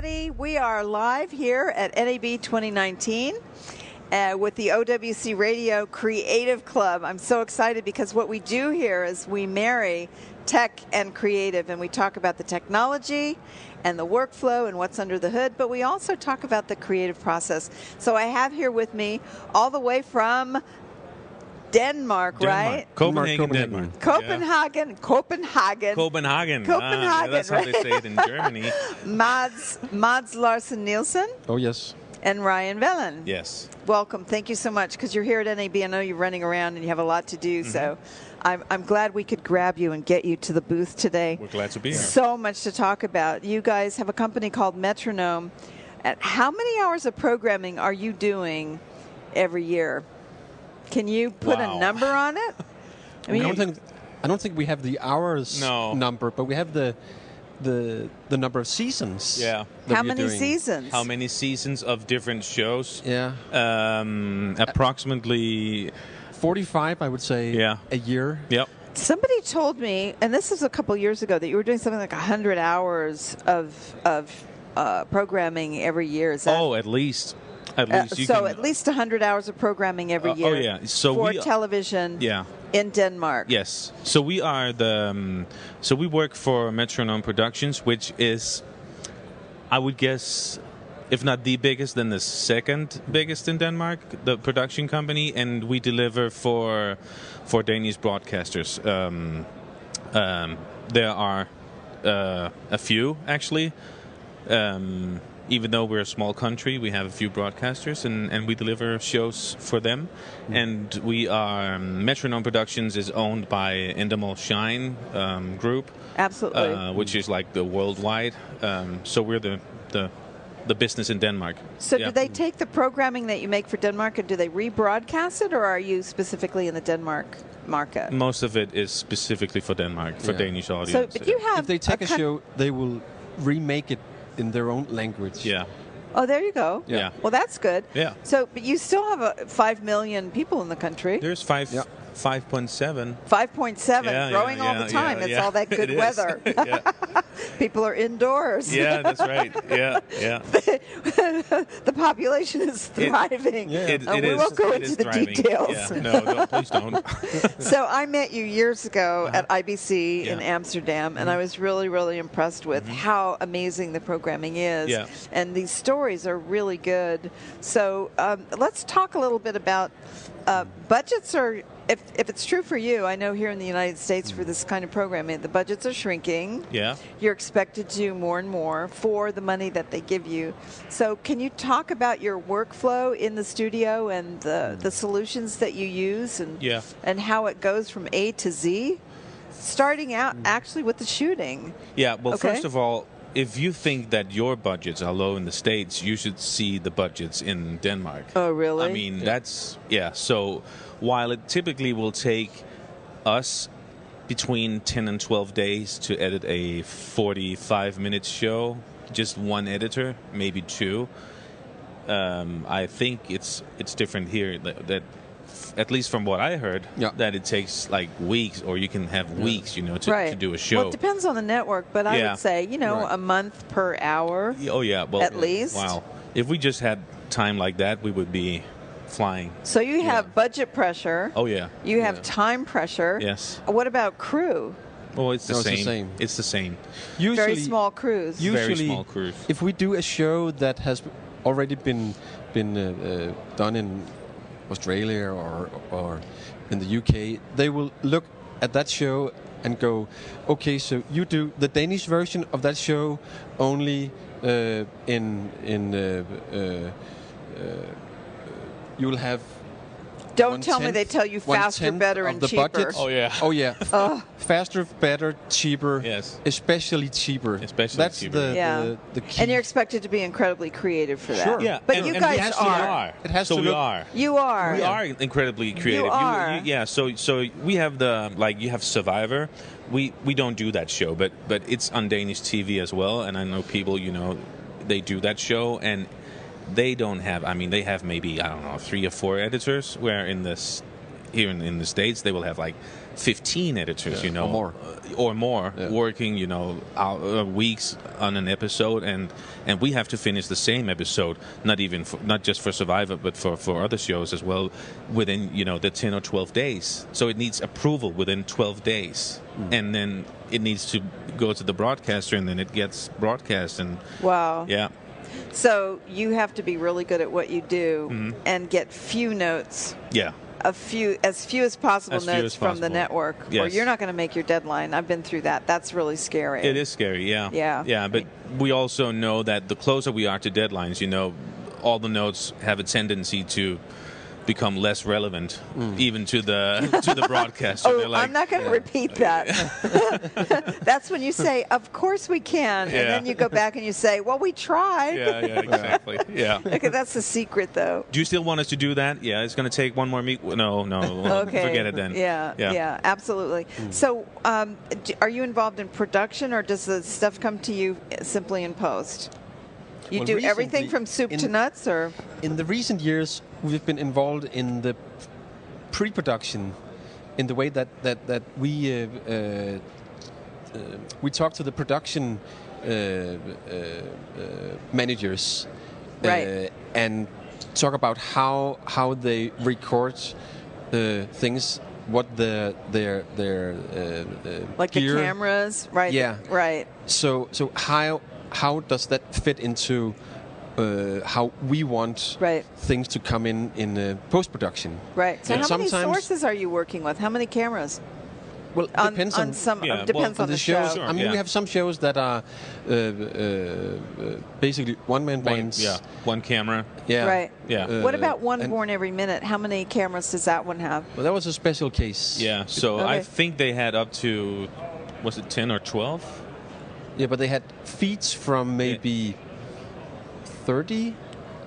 everybody. We are live here at NAB 2019 with the OWC Radio Creative Club. I'm so excited because what we do here is we marry tech and creative, and we talk about the technology and the workflow and what's under the hood, but we also talk about the creative process. So I have here with me, all the way from Denmark, right? Copenhagen, Denmark. Copenhagen. Yeah. Copenhagen. Yeah, that's how they say it in Germany. Mads Larsen Nielsen. Oh, yes. And Ryan Velin. Yes. Welcome. Thank you so much, because you're here at NAB. I know you're running around and you have a lot to do, so I'm glad we could grab you and get you to the booth today. We're glad to be here. So much to talk about. You guys have a company called Metronome. How many hours of programming are you doing every year? Can you put a number on it? I mean, I don't think we have the hours number, but we have the number of seasons. Yeah. How many seasons? How many seasons of different shows? Yeah. Approximately 45, I would say. Yeah. A year. Yep. Somebody told me, and this was a couple years ago, that you were doing something like 100 hours of programming every year. Is that? Oh, at least. At least 100 hours of programming every year. Oh yeah, so for television. Yeah. In Denmark. Yes. So we are so we work for Metronome Productions, which is, I would guess, if not the biggest, then the second biggest in Denmark, the production company, and we deliver for Danish broadcasters. There are a few actually. Even though we're a small country, we have a few broadcasters, and we deliver shows for them. And we are Metronome Productions is owned by Endemol Shine Group. Absolutely. Which is like the worldwide. So we're the business in Denmark. So do they take the programming that you make for Denmark and do they rebroadcast it, or are you specifically in the Denmark market? Most of it is specifically for Denmark, for Danish audience. So, but you have if they take a show, they will remake it in their own language. Yeah. Oh, there you go. Yeah. Well, that's good. Yeah. So, but you still have 5 million people in the country. There's 5.7. 5.7, growing all the time. It's all that good weather. People are indoors. Yeah, that's right. Yeah. The population is thriving. We won't go into the details. Yeah. No, please don't. So I met you years ago at IBC in Amsterdam, and I was really, really impressed with how amazing the programming is. Yeah. And these stories are really good. So let's talk a little bit about budgets are... If it's true for you, I know here in the United States for this kind of programming, the budgets are shrinking. Yeah. You're expected to do more and more for the money that they give you. So can you talk about your workflow in the studio and the solutions that you use and how it goes from A to Z? Starting out actually with the shooting. Yeah, well, first of all, if you think that your budgets are low in the States, you should see the budgets in Denmark. Oh, really? I mean, that's, so while it typically will take us between 10 and 12 days to edit a 45-minute show, just one editor, maybe two, I think it's different here, that at least from what I heard, that it takes like weeks, or you can have weeks, to do a show. Well, it depends on the network, but I would say, a month per hour. Oh, yeah. Well, at least. Wow. If we just had time like that, we would be flying. So you have budget pressure. Oh, yeah. You have time pressure. Yes. What about crew? Oh, it's the same. It's the same. Usually, very small crews. Usually, very small crews. If we do a show that has already been done in Australia or in the UK, they will look at that show and go, okay, so you do the Danish version of that show only you'll have. Don't tell me they tell you faster, better, and cheaper. Budget. Oh yeah. Oh yeah. Faster, better, cheaper. Yes. Especially cheaper. That's the key. And you're expected to be incribly creative for that. Sure. Yeah. But you guys are. It has so to we look. are. You are. We are incredibly creative. You are. So we have you have Survivor. We don't do that show, but it's on Danish TV as well. And I know people, they do that show, and they don't have. I mean, they have maybe, I don't know, 3 or 4 editors. Where in here in the States, they will have like 15 editors, you know, or more working, you know, weeks on an episode, and we have to finish the same episode, not just for Survivor, but for other shows as well, within, you know, the 10 or 12 days. So it needs approval within 12 days, and then it needs to go to the broadcaster, and then it gets broadcast. And wow, yeah. So you have to be really good at what you do and get few notes. Yeah. As few as possible notes from the network, yes. or you're not going to make your deadline. I've been through that. That's really scary. It is scary, yeah. Yeah. Yeah, but we also know that the closer we are to deadlines, you know, all the notes have a tendency to become less relevant, even to the broadcaster. Oh, like, I'm not going to repeat that. That's when you say, "Of course we can," and then you go back and you say, "Well, we tried." Yeah, exactly. Yeah. Okay, that's the secret, though. Do you still want us to do that? Yeah, it's going to take one more meet. No. Okay. Forget it then. Yeah, absolutely. So, are you involved in production, or does the stuff come to you simply in post? You do everything from soup to nuts, or? In the recent years, we've been involved in the pre-production, in the way that we talk to the production managers, right, and talk about how they record things, what their like gear. The cameras, right? Yeah, right. So how does that fit into how we want things to come in post-production? Right. So how many sources are you working with? How many cameras? Well, it depends on some. Depends on the show. Sure, I mean, we have some shows that are basically one-man bands. Yeah, one camera. Yeah. Right. Yeah. What about One Born Every Minute? How many cameras does that one have? Well, that was a special case. Yeah. So I think they had up to, was it 10 or 12? Yeah, but they had feeds from maybe 30.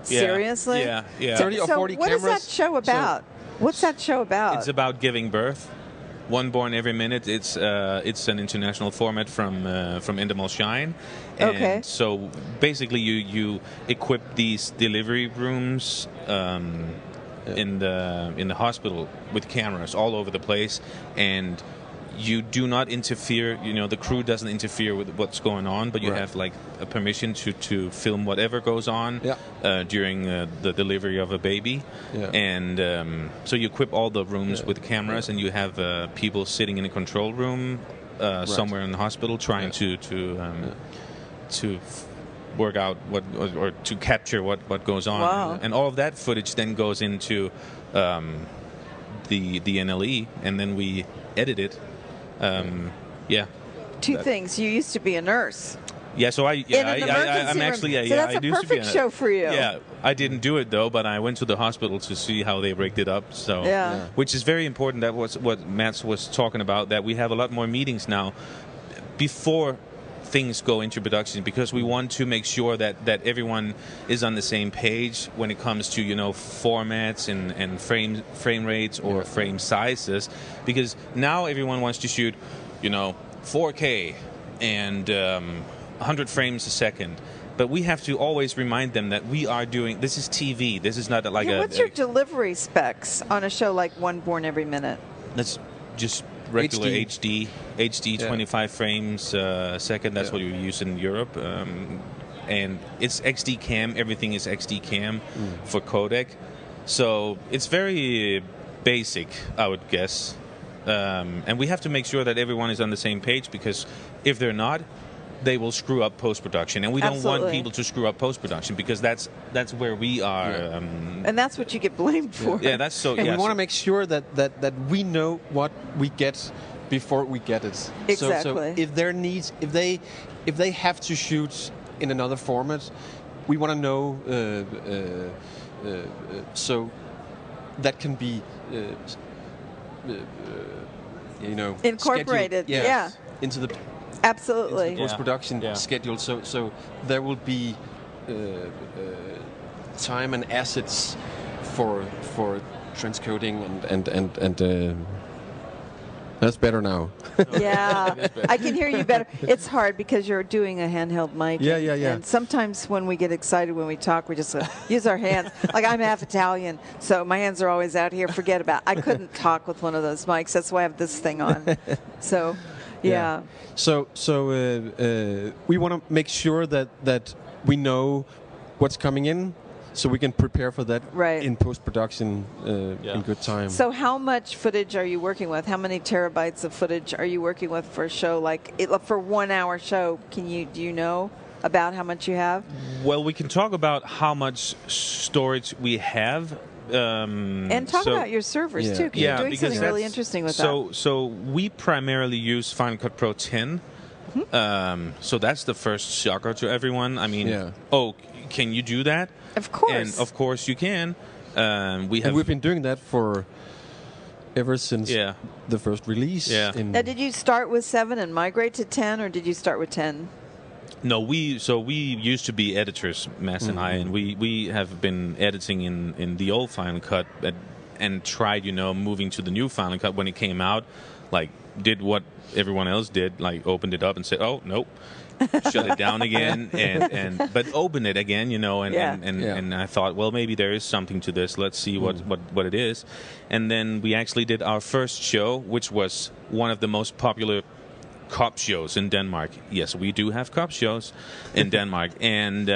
Seriously? Yeah. 30 or 40 cameras. What is that show about? What's that show about? It's about giving birth. One Born Every Minute. It's an international format from Endemol Shine. And so basically you equip these delivery rooms in the hospital with cameras all over the place, and you do not interfere. You know, the crew doesn't interfere with what's going on, but you have like a permission to film whatever goes on during the delivery of a baby. And so you equip all the rooms with cameras, and you have people sitting in a control room somewhere in the hospital trying to work out what or to capture what goes on. Wow. And all of that footage then goes into the NLE, and then we edit it. Two things. You used to be a nurse. Yeah, so I'm actually so that's a perfect show for you. Yeah, I didn't do it though, but I went to the hospital to see how they rigged it up. So which is very important. That was what Mats was talking about. That we have a lot more meetings now before things go into production, because we want to make sure that everyone is on the same page when it comes to, you know, formats and frame rates or frame sizes, because now everyone wants to shoot, you know, 4K and 100 frames a second. But we have to always remind them that we are doing, this is TV. This is not like what's your delivery specs on a show like One Born Every Minute? That's just regular HD 25 frames a second. That's what you use in Europe, and it's XD cam. Everything is XD cam for codec, so it's very basic, I would guess. And we have to make sure that everyone is on the same page, because if they're not, they will screw up post-production, and we don't want people to screw up post-production, because that's where we are. And that's what you get blamed for. Yeah, that's so. And we want to make sure that we know what we get before we get it. Exactly. So if they have to shoot in another format, we want to know so that can be incorporated. Scheduled, into the. Absolutely. Post-production schedule, so there will be time and assets for transcoding and That's better now. Yeah, I can hear you better. It's hard because you're doing a handheld mic. Yeah. And sometimes when we get excited when we talk, we just use our hands. Like I'm half Italian, so my hands are always out here. Forget about it. I couldn't talk with one of those mics. That's why I have this thing on. So, yeah. So we want to make sure that we know what's coming in, so we can prepare for that in post-production in good time. So how much footage are you working with? How many terabytes of footage are you working with for a show for 1 hour show? Do you know about how much you have? Well, we can talk about how much storage we have. And talk about your servers too, because you're doing something really interesting with that. So we primarily use Final Cut Pro 10. So that's the first shocker to everyone. I mean, can you do that? Of course. And of course you can. We've been doing that ever since the first release. Yeah. Now, did you start with 7 and migrate to 10, or did you start with 10? No, we used to be editors, Mads and I, and we have been editing in the old Final Cut and tried, moving to the new Final Cut when it came out, like did what everyone else did, like opened it up and said, oh, nope. Shut it down again, but open it again, and I thought, well, maybe there is something to this. Let's see what it is. And then we actually did our first show, which was one of the most popular cop shows in Denmark. Yes, we do have cop shows in Denmark, and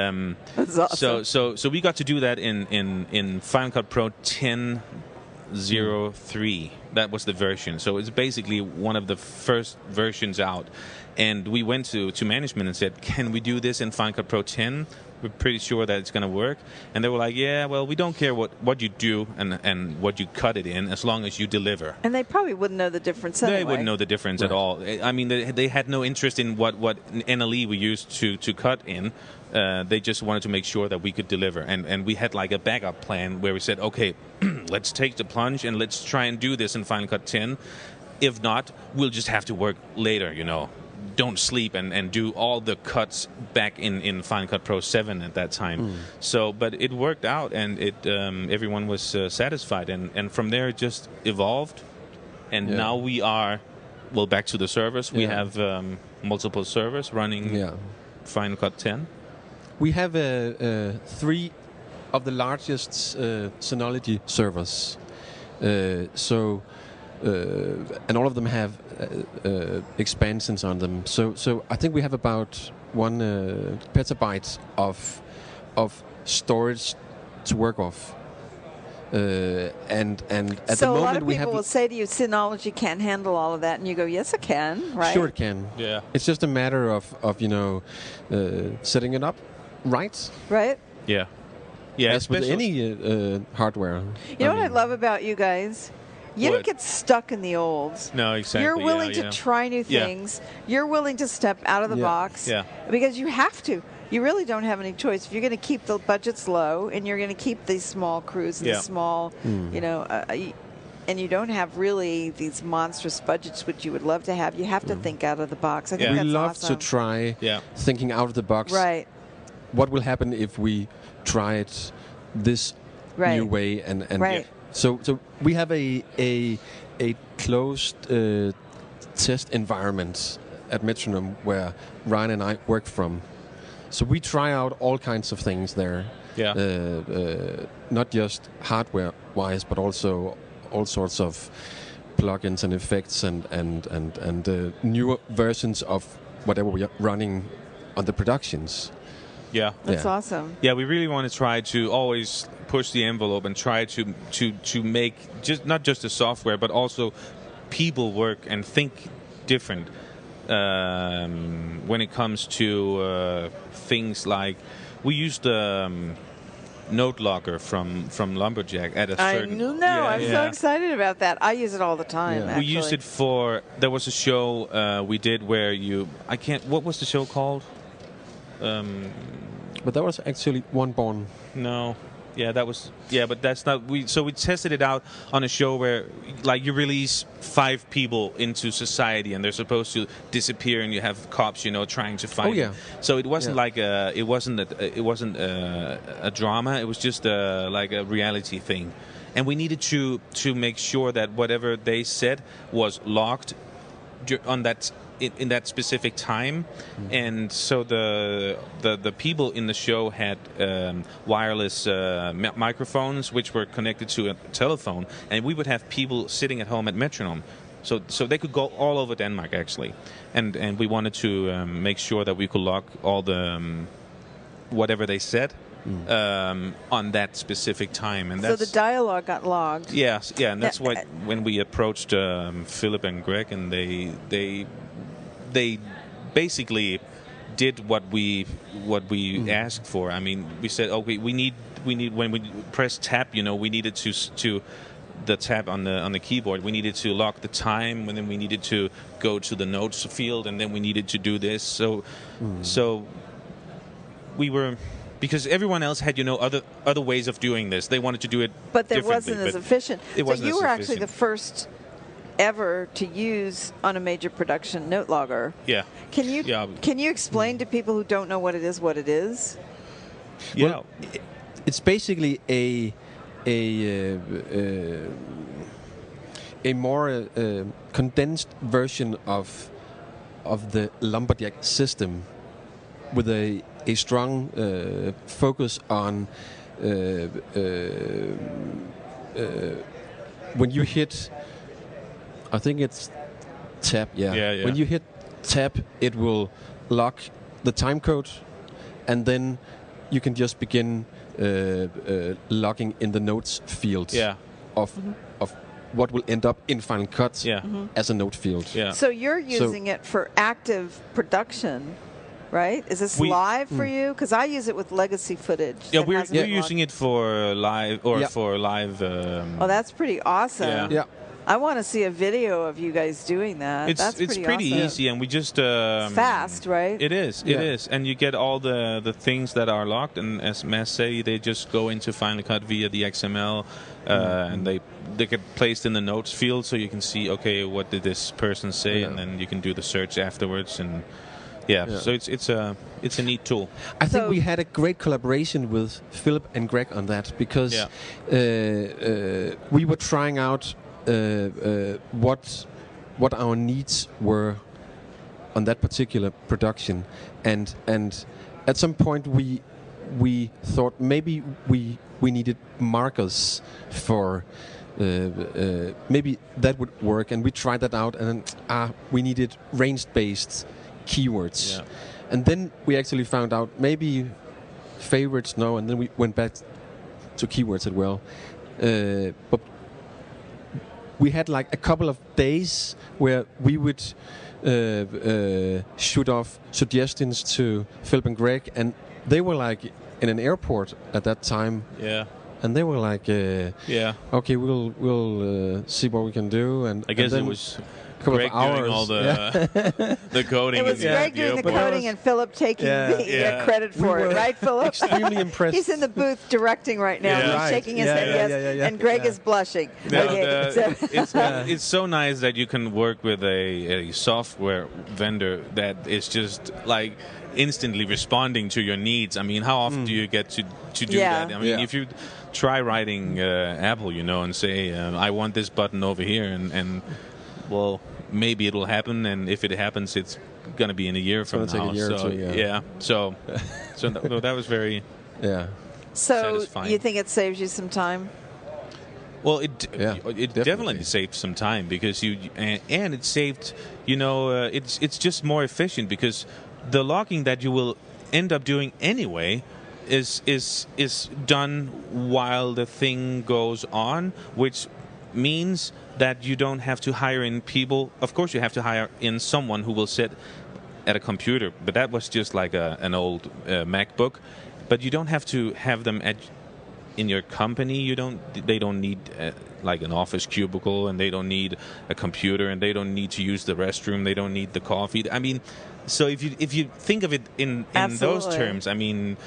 that's awesome. So we got to do that in Final Cut Pro 10.03. That was the version. So it's basically one of the first versions out. And we went to management and said, can we do this in Final Cut Pro 10? We're pretty sure that it's going to work. And they were like, yeah, well, we don't care what you do and what you cut it in, as long as you deliver. And they probably wouldn't know the difference anyway. They wouldn't know the difference at all. I mean, they had no interest in what NLE we used to cut in. They just wanted to make sure that we could deliver. And we had like a backup plan where we said, okay, let's take the plunge and let's try and do this in Final Cut 10. If not, we'll just have to work later, Don't sleep and do all the cuts back in Final Cut Pro 7 at that time. So, but it worked out, and everyone was satisfied, and from there it just evolved, and now we are back to the servers. We have multiple servers running Final Cut 10. We have 3 of the largest Synology servers, and all of them have expansions on them. So I think we have about 1 petabyte of storage to work off. And at the moment a lot of we people have will say to you, Synology can't handle all of that, and you go, yes, it can, right? Sure, it can. Yeah. It's just a matter of setting it up right. Right. Yeah. Yeah. As with any hardware. You know what I love about you guys? You don't get stuck in the old. No, exactly. You're willing to try new things. You're willing to step out of the box. Yeah. Because you have to. You really don't have any choice. If you're going to keep the budgets low and you're going to keep these small crews and these small, and you don't have really these monstrous budgets, which you would love to have, you have to think out of the box. I think we that's love awesome. to try thinking out of the box. Right. What will happen if we try it this new way? And So we have a closed test environment at Metronome where Ryan and I work from. So we try out all kinds of things there. Yeah. Not just hardware-wise, but also all sorts of plugins and effects and newer versions of whatever we are running on the productions. Yeah. That's awesome. Yeah, we really want to try to always push the envelope and try to make not just the software, but also people work and think different when it comes to things like we used Note Locker from Lumberjack at a certain. I know. I'm so excited about that. I use it all the time. We used it for. There was a show we did where what was the show called? But that was actually One Born. No. Yeah, that was. Yeah, but that's not. So we tested it out on a show where, like, you release 5 people into society and they're supposed to disappear, and you have cops, trying to find. Oh yeah. them. So it wasn't like it wasn't a drama. It was just like a reality thing, and we needed to make sure that whatever they said was logged on that in that specific time, and so the people in the show had wireless microphones which were connected to a telephone, and we would have people sitting at home at Metronome, so they could go all over Denmark actually, and we wanted to make sure that we could log all the whatever they said. On that specific time, and so the dialogue got logged. Yes, yeah, and that's what when we approached Philip and Greg, and they basically did what we asked for. I mean, we said, okay, we need when we press tab, we needed to the tab on the keyboard. We needed to lock the time, and then we needed to go to the notes field, and then we needed to do this. So we were. Because everyone else had, other ways of doing this. They wanted to do it but there differently, wasn't as efficient. So you were actually the first ever to use on a major production note logger. Yeah. Can you explain to people who don't know what it is? Yeah. Well, it's basically a more condensed version of the lumberjack system, with a strong focus on when you hit, I think it's tab. Yeah. When you hit tab, it will lock the time code, and then you can just begin logging in the notes field of what will end up in Final Cut as a note field. Yeah. So you're using it for active production, right? Is this live for you? Because I use it with legacy footage. Yeah, we're using it for live for live. Oh, that's pretty awesome. Yeah. I want to see a video of you guys doing that. It's pretty awesome. easy, and we just it's fast, right? It is, and you get all the things that are locked, and as Matt say, they just go into Final Cut via the XML, and they get placed in the notes field, so you can see, okay, what did this person say, and then you can do the search afterwards, and so it's a neat tool. I think we had a great collaboration with Philip and Greg on that, because we were trying out what our needs were on that particular production, and at some point we thought maybe we needed markers for maybe that would work, and we tried that out, and then we needed range-based keywords, and then we actually found out maybe favorites no, and then we went back to keywords as well, but we had like a couple of days where we would shoot off suggestions to Philip and Greg, and they were like in an airport at that time. Yeah. And they were like, okay, we'll see what we can do. And I guess and then it was Greg doing all the the coding. It was Greg doing the coding and Philip taking the credit for it, right, Philip? Extremely impressed. He's in the booth directing right now. He's shaking his head, and Greg is blushing. It's so nice that you can work with a software vendor that is just like instantly responding to your needs. I mean, how often do you get to do that? I mean, if you try writing Apple, and say, I want this button over here, and well, maybe it'll happen, and if it happens, it's going to be in a year from now. Take a year or two, So that was very satisfying. You think it saves you some time? Well, it definitely saved some time, because and it saved, it's just more efficient, because the logging that you will end up doing anyway is done while the thing goes on, which means that you don't have to hire in people. Of course, you have to hire in someone who will sit at a computer, but that was just like an old MacBook. But you don't have to have them in your company. They don't need like an office cubicle, and they don't need a computer, and they don't need to use the restroom. They don't need the coffee. I mean, so if you think of it in those terms, I mean,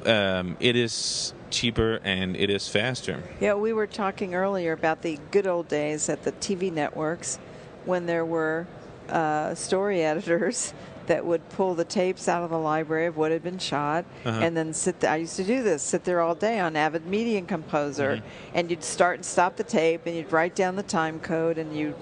it is cheaper and it is faster. Yeah, we were talking earlier about the good old days at the TV networks when there were story editors that would pull the tapes out of the library of what had been shot, and then sit there. I used to do this, sit there all day on Avid Media Composer, and you'd start and stop the tape, and you'd write down the time code, and you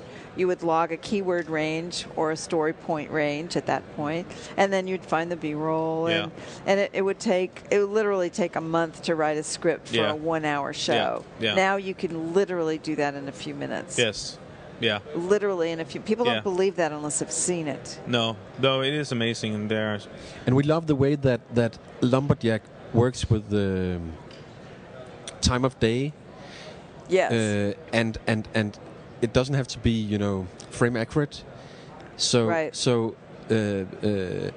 would log a keyword range or a story point range at that point, and then you'd find the B-roll, and it would literally take a month to write a script for a 1 hour show. Now you can literally do that in a few minutes. Yes. Yeah. Literally in a few. People don't believe that unless they've seen it. No, it is amazing, and we love the way that Lumberjack works with the time of day. Yes. And it doesn't have to be, frame accurate. So the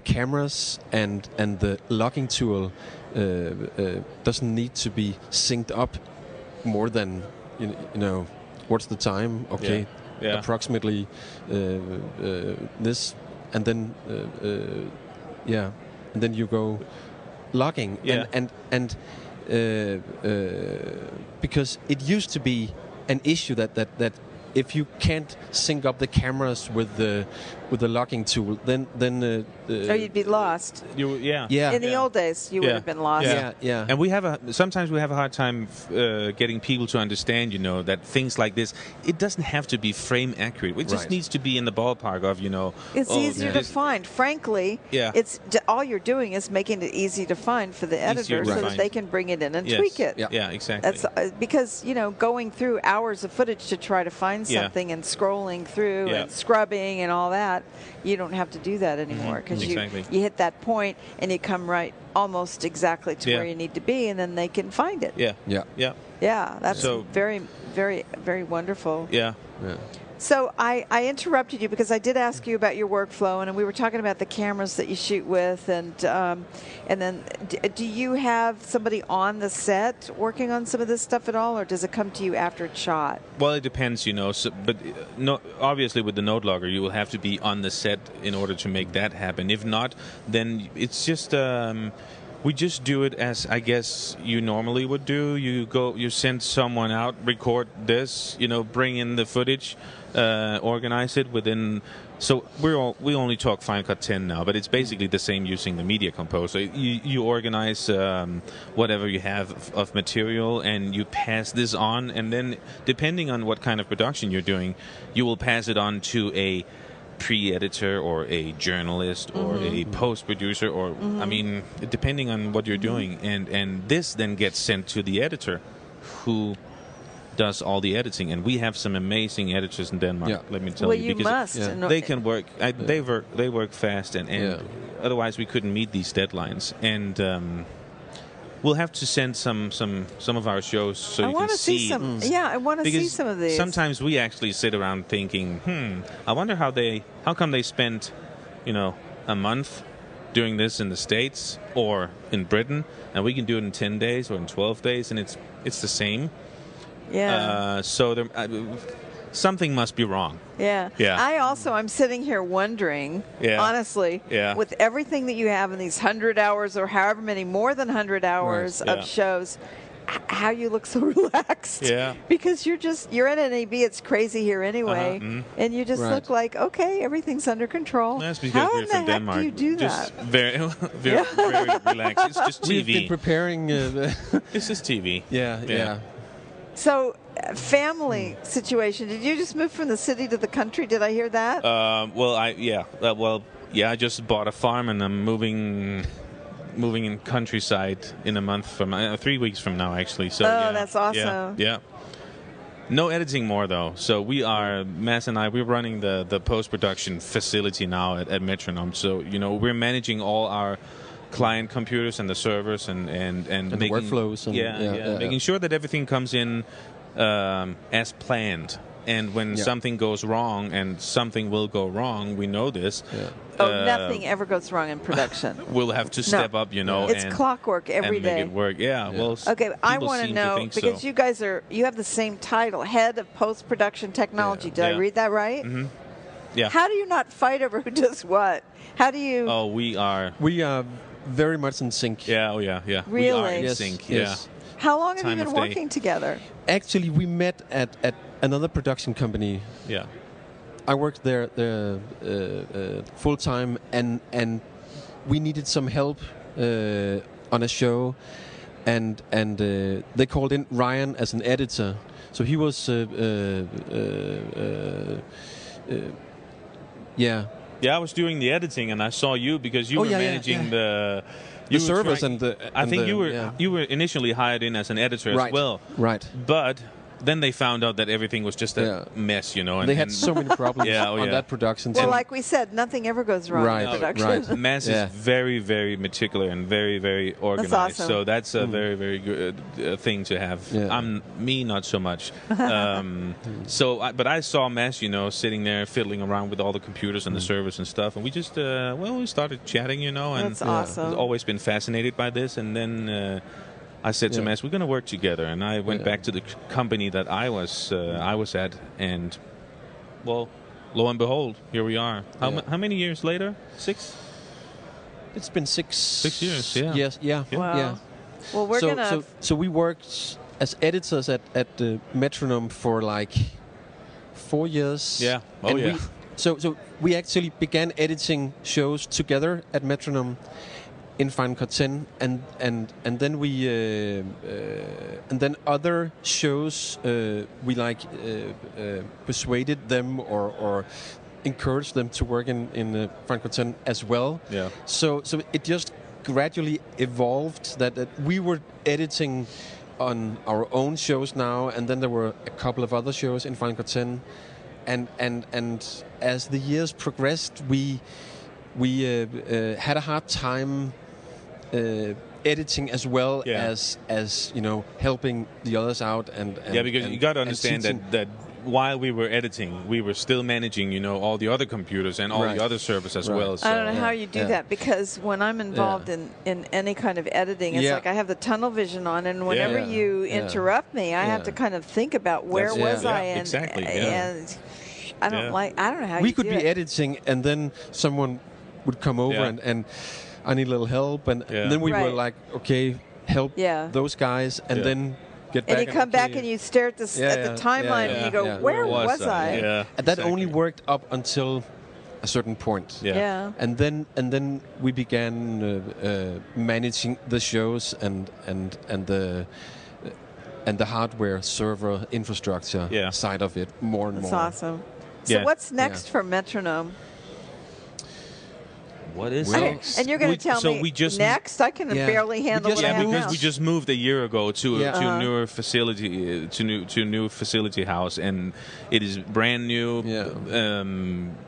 cameras and the locking tool doesn't need to be synced up more than what's the time? Okay, approximately this, and then and then you go logging, and because it used to be an issue that if you can't sync up the cameras with the locking tool, then you'd be lost. In the old days, you would have been lost. And sometimes we have a hard time getting people to understand, that things like this, it doesn't have to be frame accurate. It just needs to be in the ballpark of, It's easier to find. Frankly, it's all you're doing is making it easy to find for the editor so that they can bring it in and tweak it. Yeah, exactly. That's because going through hours of footage to try to find something and scrolling through and scrubbing and all that, you don't have to do that anymore because you hit that point and you come right almost exactly to where you need to be, and then they can find it. That's very, very, very wonderful. So I interrupted you because I did ask you about your workflow, and we were talking about the cameras that you shoot with, and then do you have somebody on the set working on some of this stuff at all, or does it come to you after it's shot? Well, it depends, but obviously with the node logger, you will have to be on the set in order to make that happen. If not, then it's just we just do it as I guess you normally would do. You send someone out, record this, bring in the footage, organize it within. So we only talk Final Cut 10 now, but it's basically the same using the Media Composer. You organize whatever you have of material, and you pass this on, and then depending on what kind of production you're doing, you will pass it on to a pre-editor or a journalist or a post-producer, or I mean, depending on what you're doing, and this then gets sent to the editor, who does all the editing. And we have some amazing editors in Denmark. Let me tell you, because they can work. They work fast, and otherwise we couldn't meet these deadlines. And we'll have to send some of our shows so you can see some. I want to see some of these. Sometimes we actually sit around thinking, I wonder how come they spent, a month doing this in the States or in Britain, and we can do it in 10 days or in 12 days, and it's the same. So there, something must be wrong. I'm sitting here wondering, honestly, with everything that you have in these 100 hours or however many, more than 100 hours of shows, how you look so relaxed. Because you're at NAB, it's crazy here anyway, and you just look like, okay, everything's under control. That's because how we're in the from heck Denmark. do you do just that? Very, very, very relaxed. It's just TV. We've been preparing. It's just TV. So, family situation. Did you just move from the city to the country? Did I hear that? I just bought a farm, and I'm moving in countryside in a month from 3 weeks from now, actually. So that's awesome. No editing more though. So Mads and we're running the post-production facility now at Metronome. So we're managing all our client computers and the servers and the making workflows and making sure that everything comes in as planned. And when something goes wrong, and something will go wrong, we know this. Nothing ever goes wrong in production. We'll have to step up, It's clockwork every day. Make it work. Well, okay, I want to know, because you guys you have the same title, Head of Post-Production Technology. Did I read that right? How do you not fight over who does what? How do you... Oh, we are very much in sync. Really? We are in sync, How long have you been working together? Actually, we met at another production company. I worked there full time, and we needed some help on a show, and they called in Ryan as an editor. So he was yeah. Yeah, I was doing the editing, and I saw you because you were managing the servers and the. I think the, you were initially hired in as an editor right. as well. Right. But then they found out that everything was just a mess, you know. And they had so many problems on that production. Well, like we said, nothing ever goes wrong in production. Right. Mass is very, very meticulous and very, very organized. That's awesome. So that's a very, very good thing to have. Yeah. Me, not so much. But I saw Mass, you know, sitting there fiddling around with all the computers and the servers and stuff, and we just we started chatting, you know, and that's awesome. I've always been fascinated by this, and then. I said to Mass, we're going to work together, and I went back to the company that I was at, and well, lo and behold, here we are. How many years later? 6? It's been 6 years. Yeah. Yes. Yeah. Wow. Yeah. Well, we're gonna. So we worked as editors at Metronome for like 4 years. Yeah. Oh, yeah. So we actually began editing shows together at Metronome in Final Cut 10, and then we and then other shows we persuaded them or encouraged them to work in Final Cut 10 as well. Yeah. So it just gradually evolved that we were editing on our own shows now, and then there were a couple of other shows in Final Cut 10, and as the years progressed, we had a hard time editing as well as you know, helping the others out and because you got to understand that while we were editing, we were still managing, you know, all the other computers and all the other servers as well. So. I don't know how you do that, because when I'm involved in any kind of editing, it's like I have the tunnel vision on, and whenever you interrupt me, I have to kind of think about where was I, and exactly. And I don't know how we you could do be it. editing, and then someone would come over and I need a little help, and then we were like, okay, help those guys, and then get back. And you come back and you stare at the timeline and you go, where was I? Yeah. And that only worked up until a certain point. Yeah. And then we began managing the shows and the hardware server infrastructure side of it more and more. That's awesome. So what's next for Metronome? What is next? And you're going to tell me next? I can barely handle what I have because now. we just moved a year ago to a newer facility, to new facility house, and it is brand new. Yeah.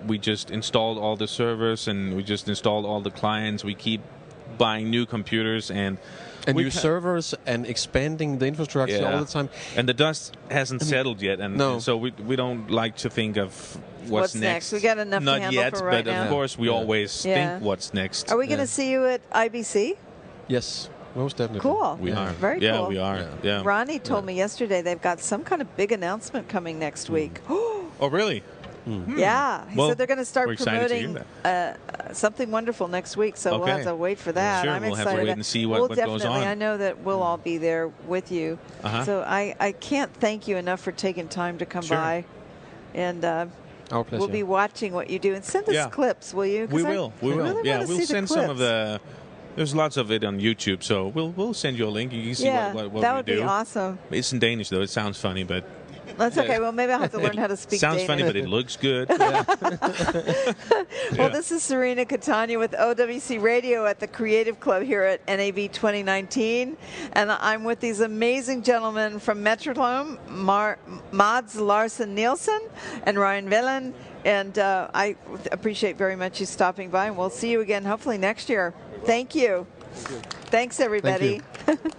We just installed all the servers, and we just installed all the clients. We keep buying new computers and new servers and expanding the infrastructure all the time. And the dust hasn't settled yet, and so we don't like to think of what's next. We got enough Not to handle yet, for right but now. of course we always think what's next. Are we going to see you at IBC? Yes, most definitely. Cool. We are. Very cool. Yeah, we are. Yeah. Ronnie told me yesterday they've got some kind of big announcement coming next week. Oh, really? Yeah, he said they're going to start we're excited promoting to hear something wonderful next week, so we'll have to wait for that. Sure, I'm we'll excited. have to wait and see what goes on. I know that we'll all be there with you. So I can't thank you enough for taking time to come by. And our pleasure. we'll be watching what you do. And send us clips, will you? We will. We will. Really we'll send some of the... There's lots of it on YouTube, so we'll send you a link. You can see what we do. That would be awesome. It's in Danish, though. It sounds funny, but... That's okay. Well, maybe I'll have to learn how to speak Sounds Danish. funny, but it looks good. Well, this is Cirina Catania with OWC Radio at the Creative Club here at NAB 2019. And I'm with these amazing gentlemen from Metronome, Mads Larsen Nielsen and Ryan Velin. And I appreciate very much you stopping by. And we'll see you again hopefully next year. Thank you. Thanks, everybody. Thank you.